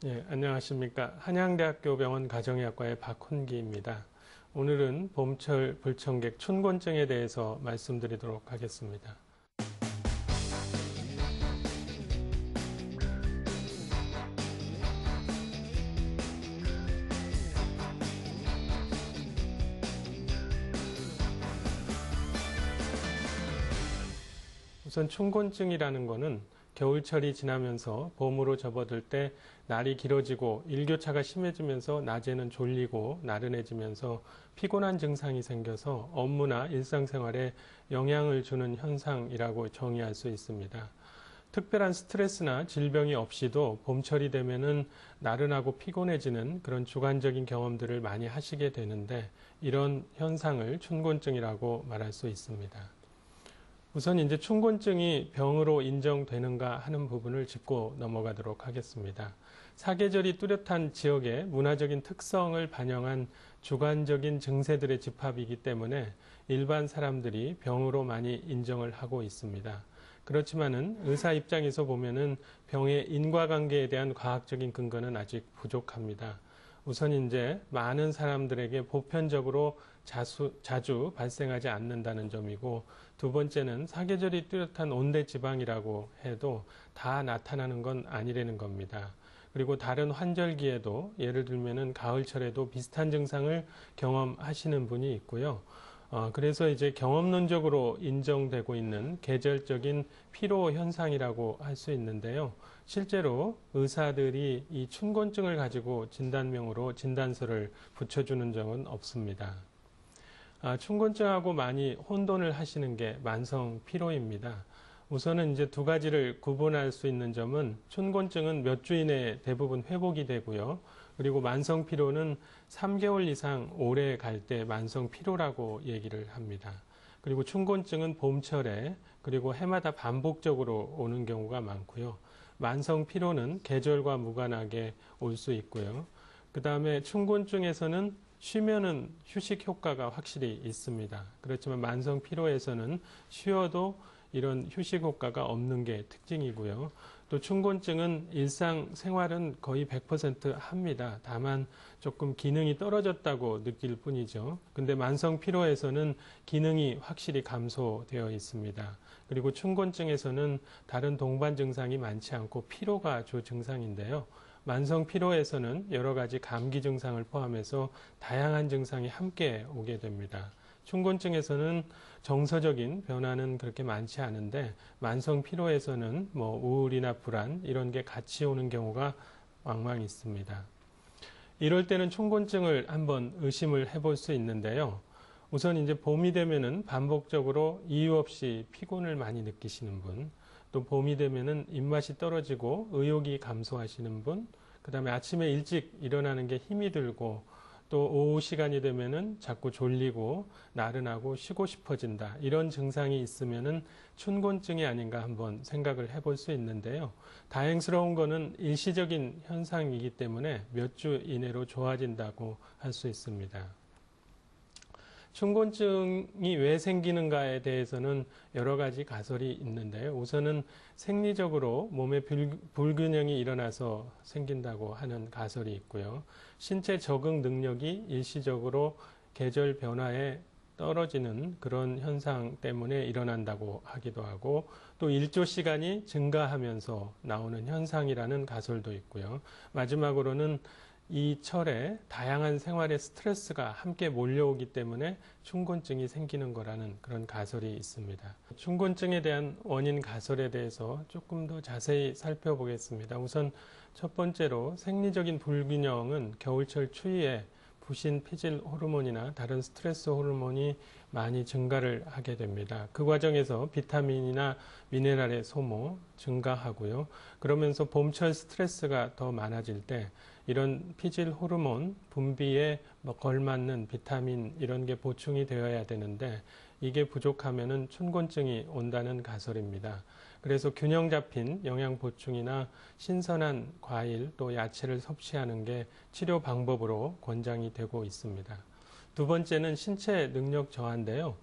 예, 안녕하십니까. 한양대학교 병원 가정의학과의 박훈기입니다. 오늘은 봄철 불청객 춘곤증에 대해서 말씀드리도록 하겠습니다. 우선 춘곤증이라는 것은 겨울철이 지나면서 봄으로 접어들 때 날이 길어지고 일교차가 심해지면서 낮에는 졸리고 나른해지면서 피곤한 증상이 생겨서 업무나 일상생활에 영향을 주는 현상이라고 정의할 수 있습니다. 특별한 스트레스나 질병이 없이도 봄철이 되면은 나른하고 피곤해지는 그런 주관적인 경험들을 많이 하시게 되는데 이런 현상을 춘곤증이라고 말할 수 있습니다. 우선 이제 춘곤증이 병으로 인정되는가 하는 부분을 짚고 넘어가도록 하겠습니다. 사계절이 뚜렷한 지역의 문화적인 특성을 반영한 주관적인 증세들의 집합이기 때문에 일반 사람들이 병으로 많이 인정을 하고 있습니다. 그렇지만은 의사 입장에서 보면은 병의 인과관계에 대한 과학적인 근거는 아직 부족합니다. 우선 이제 많은 사람들에게 보편적으로 자주 발생하지 않는다는 점이고, 두 번째는 사계절이 뚜렷한 온대 지방이라고 해도 다 나타나는 건 아니라는 겁니다. 그리고 다른 환절기에도 예를 들면은 가을철에도 비슷한 증상을 경험하시는 분이 있고요. 그래서 이제 경험론적으로 인정되고 있는 계절적인 피로 현상이라고 할 수 있는데요. 실제로 의사들이 이 춘곤증을 가지고 진단명으로 진단서를 붙여주는 적은 없습니다. 춘곤증하고 많이 혼돈을 하시는 게 만성 피로입니다. 우선은 이제 두 가지를 구분할 수 있는 점은 춘곤증은 몇 주 이내에 대부분 회복이 되고요. 그리고 만성 피로는 3개월 이상 오래 갈 때 만성 피로라고 얘기를 합니다. 그리고 춘곤증은 봄철에 그리고 해마다 반복적으로 오는 경우가 많고요. 만성 피로는 계절과 무관하게 올 수 있고요. 그 다음에 춘곤증에서는 쉬면은 휴식 효과가 확실히 있습니다. 그렇지만 만성 피로에서는 쉬어도 이런 휴식 효과가 없는 게 특징이고요. 또 춘곤증은 일상생활은 거의 100% 합니다. 다만 조금 기능이 떨어졌다고 느낄 뿐이죠. 근데 만성 피로에서는 기능이 확실히 감소되어 있습니다. 그리고 춘곤증에서는 다른 동반 증상이 많지 않고 피로가 주 증상인데요. 만성 피로에서는 여러 가지 감기 증상을 포함해서 다양한 증상이 함께 오게 됩니다. 춘곤증에서는 정서적인 변화는 그렇게 많지 않은데 만성 피로에서는 우울이나 불안 이런 게 같이 오는 경우가 왕왕 있습니다. 이럴 때는 춘곤증을 한번 의심을 해볼 수 있는데요. 우선 이제 봄이 되면은 반복적으로 이유 없이 피곤을 많이 느끼시는 분, 또 봄이 되면은 입맛이 떨어지고 의욕이 감소하시는 분, 그 다음에 아침에 일찍 일어나는 게 힘이 들고 또 오후 시간이 되면은 자꾸 졸리고 나른하고 쉬고 싶어진다. 이런 증상이 있으면은 춘곤증이 아닌가 한번 생각을 해볼 수 있는데요. 다행스러운 거는 일시적인 현상이기 때문에 몇 주 이내로 좋아진다고 할 수 있습니다. 춘곤증이 왜 생기는가에 대해서는 여러 가지 가설이 있는데요. 우선은 생리적으로 몸에 불균형이 일어나서 생긴다고 하는 가설이 있고요. 신체 적응 능력이 일시적으로 계절 변화에 떨어지는 그런 현상 때문에 일어난다고 하기도 하고, 또 일조 시간이 증가하면서 나오는 현상이라는 가설도 있고요. 마지막으로는 이 철에 다양한 생활의 스트레스가 함께 몰려오기 때문에 춘곤증이 생기는 거라는 그런 가설이 있습니다. 춘곤증에 대한 원인 가설에 대해서 조금 더 자세히 살펴보겠습니다. 우선 첫 번째로 생리적인 불균형은 겨울철 추위에 부신 피질 호르몬이나 다른 스트레스 호르몬이 많이 증가를 하게 됩니다. 그 과정에서 비타민이나 미네랄의 소모 증가하고요. 그러면서 봄철 스트레스가 더 많아질 때 이런 피질 호르몬 분비에 걸맞는 비타민 이런 게 보충이 되어야 되는데 이게 부족하면은 춘곤증이 온다는 가설입니다. 그래서 균형 잡힌 영양 보충이나 신선한 과일 또 야채를 섭취하는 게 치료 방법으로 권장이 되고 있습니다. 두 번째는 신체 능력 저하인데요.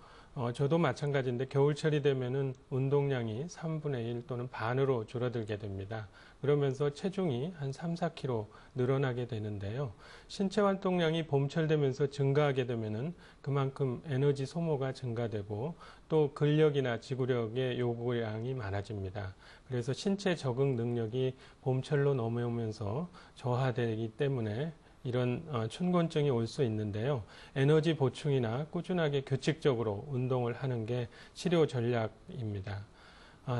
저도 마찬가지인데 겨울철이 되면은 운동량이 3분의 1 또는 반으로 줄어들게 됩니다. 그러면서 체중이 한 3, 4kg 늘어나게 되는데요. 신체 활동량이 봄철 되면서 증가하게 되면은 그만큼 에너지 소모가 증가되고 또 근력이나 지구력의 요구량이 많아집니다. 그래서 신체 적응 능력이 봄철로 넘어오면서 저하되기 때문에 이런 춘곤증이 올 수 있는데요. 에너지 보충이나 꾸준하게 규칙적으로 운동을 하는 게 치료 전략입니다.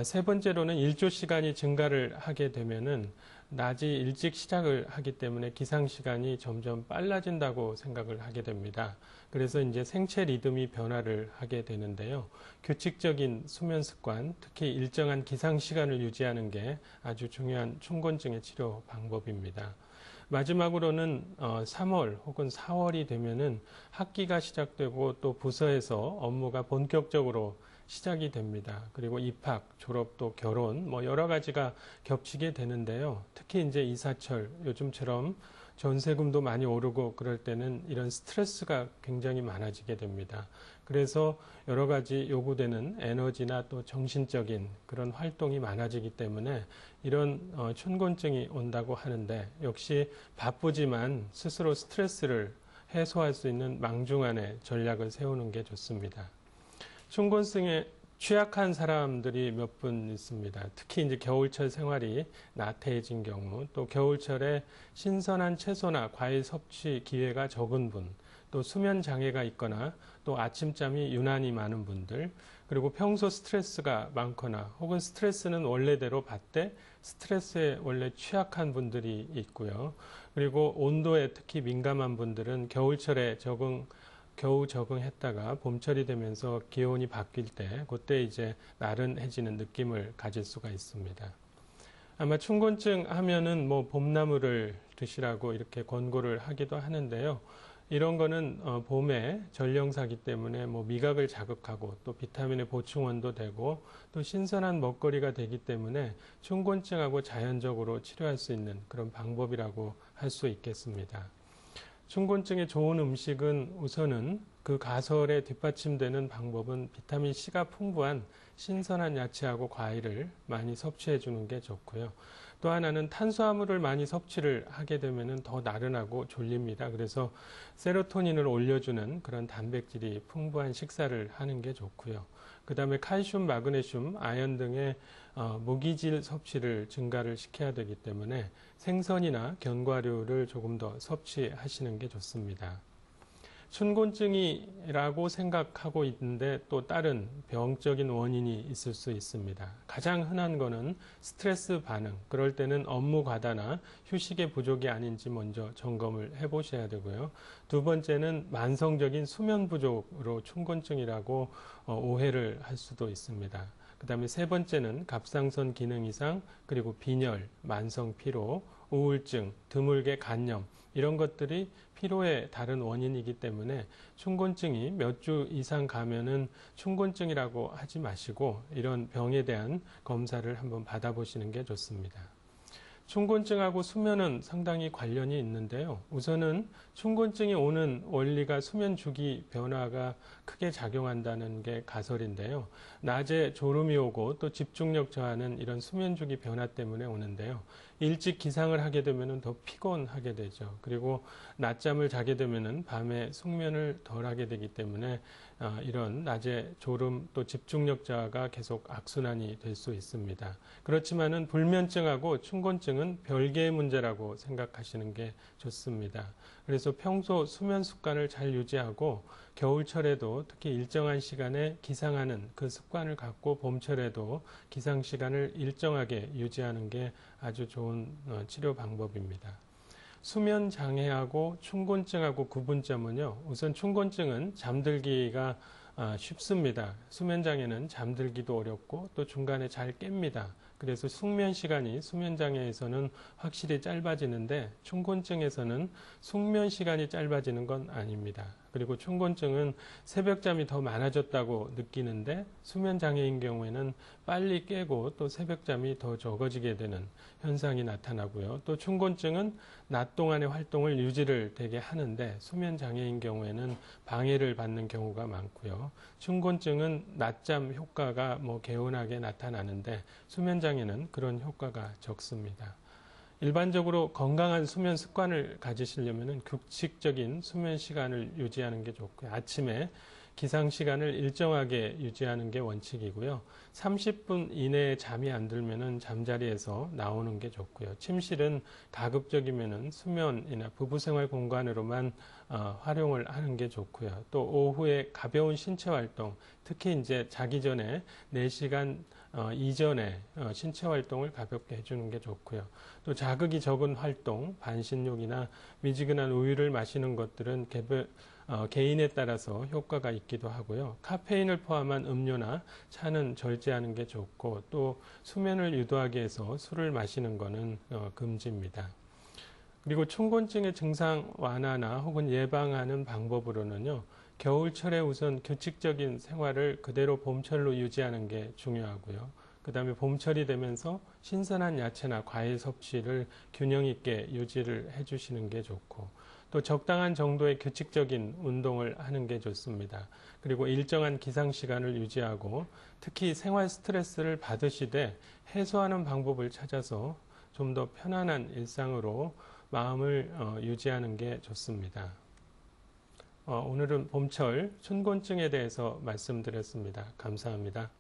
세 번째로는 일조 시간이 증가를 하게 되면은 낮이 일찍 시작을 하기 때문에 기상 시간이 점점 빨라진다고 생각을 하게 됩니다. 그래서 이제 생체 리듬이 변화를 하게 되는데요. 규칙적인 수면 습관, 특히 일정한 기상 시간을 유지하는 게 아주 중요한 춘곤증의 치료 방법입니다. 마지막으로는 3월 혹은 4월이 되면은 학기가 시작되고 또 부서에서 업무가 본격적으로 시작이 됩니다. 그리고 입학, 졸업, 또 결혼, 뭐 여러 가지가 겹치게 되는데요. 특히 이제 이사철, 요즘처럼 전세금도 많이 오르고 그럴 때는 이런 스트레스가 굉장히 많아지게 됩니다. 그래서 여러 가지 요구되는 에너지나 또 정신적인 그런 활동이 많아지기 때문에 이런 춘곤증이 온다고 하는데 역시 바쁘지만 스스로 스트레스를 해소할 수 있는 망중한의 전략을 세우는 게 좋습니다. 춘곤증에 취약한 사람들이 몇 분 있습니다. 특히 이제 겨울철 생활이 나태해진 경우, 또 겨울철에 신선한 채소나 과일 섭취 기회가 적은 분, 또 수면 장애가 있거나 또 아침잠이 유난히 많은 분들, 그리고 평소 스트레스가 많거나 혹은 스트레스는 원래대로 받되 스트레스에 원래 취약한 분들이 있고요. 그리고 온도에 특히 민감한 분들은 겨울철에 겨우 적응했다가 봄철이 되면서 기온이 바뀔 때 그때 이제 나른해지는 느낌을 가질 수가 있습니다. 아마 춘곤증 하면은 뭐 봄나물을 드시라고 이렇게 권고를 하기도 하는데요. 이런 거는 봄에 전령사기 때문에 뭐 미각을 자극하고 또 비타민의 보충원도 되고 또 신선한 먹거리가 되기 때문에 춘곤증하고 자연적으로 치료할 수 있는 그런 방법이라고 할 수 있겠습니다. 춘곤증에 좋은 음식은 우선은 그 가설에 뒷받침되는 방법은 비타민C가 풍부한 신선한 야채하고 과일을 많이 섭취해 주는 게 좋고요. 또 하나는 탄수화물을 많이 섭취를 하게 되면 더 나른하고 졸립니다. 그래서 세로토닌을 올려주는 그런 단백질이 풍부한 식사를 하는 게 좋고요. 그 다음에 칼슘, 마그네슘, 아연 등의 무기질 섭취를 증가를 시켜야 되기 때문에 생선이나 견과류를 조금 더 섭취하시는 게 좋습니다. 춘곤증이라고 생각하고 있는데 또 다른 병적인 원인이 있을 수 있습니다. 가장 흔한 거는 스트레스 반응. 그럴 때는 업무 과다나 휴식의 부족이 아닌지 먼저 점검을 해 보셔야 되고요. 두 번째는 만성적인 수면 부족으로 춘곤증이라고 오해를 할 수도 있습니다. 그 다음에 세 번째는 갑상선 기능 이상, 그리고 빈혈, 만성 피로, 우울증, 드물게 간염, 이런 것들이 피로의 다른 원인이기 때문에 춘곤증이 몇 주 이상 가면은 춘곤증이라고 하지 마시고 이런 병에 대한 검사를 한번 받아보시는 게 좋습니다. 춘곤증하고 수면은 상당히 관련이 있는데요. 우선은 춘곤증이 오는 원리가 수면 주기 변화가 크게 작용한다는 게 가설인데요. 낮에 졸음이 오고 또 집중력 저하는 이런 수면 주기 변화 때문에 오는데요. 일찍 기상을 하게 되면 더 피곤하게 되죠. 그리고 낮잠을 자게 되면 밤에 숙면을 덜 하게 되기 때문에 이런 낮에 졸음 또 집중력 저하가 계속 악순환이 될 수 있습니다. 그렇지만은 불면증하고 춘곤증은 별개의 문제라고 생각하시는 게 좋습니다. 그래서 평소 수면 습관을 잘 유지하고 겨울철에도 특히 일정한 시간에 기상하는 그 습관을 갖고 봄철에도 기상 시간을 일정하게 유지하는 게 아주 좋은 치료 방법입니다. 수면 장애하고 춘곤증하고 구분점은요. 우선 춘곤증은 잠들기가 쉽습니다. 수면 장애는 잠들기도 어렵고 또 중간에 잘 깹니다. 그래서 숙면 시간이 수면 장애에서는 확실히 짧아지는데 춘곤증에서는 숙면 시간이 짧아지는 건 아닙니다. 그리고 춘곤증은 새벽잠이 더 많아졌다고 느끼는데 수면 장애인 경우에는 빨리 깨고 또 새벽잠이 더 적어지게 되는 현상이 나타나고요. 또 춘곤증은 낮 동안의 활동을 유지를 되게 하는데 수면 장애인 경우에는 방해를 받는 경우가 많고요. 춘곤증은 낮잠 효과가 개운하게 나타나는데 수면 장애는 그런 효과가 적습니다. 일반적으로 건강한 수면 습관을 가지시려면 규칙적인 수면 시간을 유지하는 게 좋고요. 아침에 기상 시간을 일정하게 유지하는 게 원칙이고요. 30분 이내에 잠이 안 들면은 잠자리에서 나오는 게 좋고요. 침실은 가급적이면은 수면이나 부부생활 공간으로만 활용을 하는 게 좋고요. 또 오후에 가벼운 신체 활동, 특히 이제 자기 전에 4시간 이전에 신체 활동을 가볍게 해주는 게 좋고요. 또 자극이 적은 활동, 반신욕이나 미지근한 우유를 마시는 것들은 개인에 따라서 효과가 있기도 하고요. 카페인을 포함한 음료나 차는 절제하는 게 좋고 또 수면을 유도하기 위해서 술을 마시는 것은 금지입니다. 그리고 춘곤증의 증상 완화나 혹은 예방하는 방법으로는요. 겨울철에 우선 규칙적인 생활을 그대로 봄철로 유지하는 게 중요하고요. 그 다음에 봄철이 되면서 신선한 야채나 과일 섭취를 균형 있게 유지를 해주시는 게 좋고 또 적당한 정도의 규칙적인 운동을 하는 게 좋습니다. 그리고 일정한 기상 시간을 유지하고 특히 생활 스트레스를 받으시되 해소하는 방법을 찾아서 좀 더 편안한 일상으로 마음을 유지하는 게 좋습니다. 오늘은 봄철 춘곤증에 대해서 말씀드렸습니다. 감사합니다.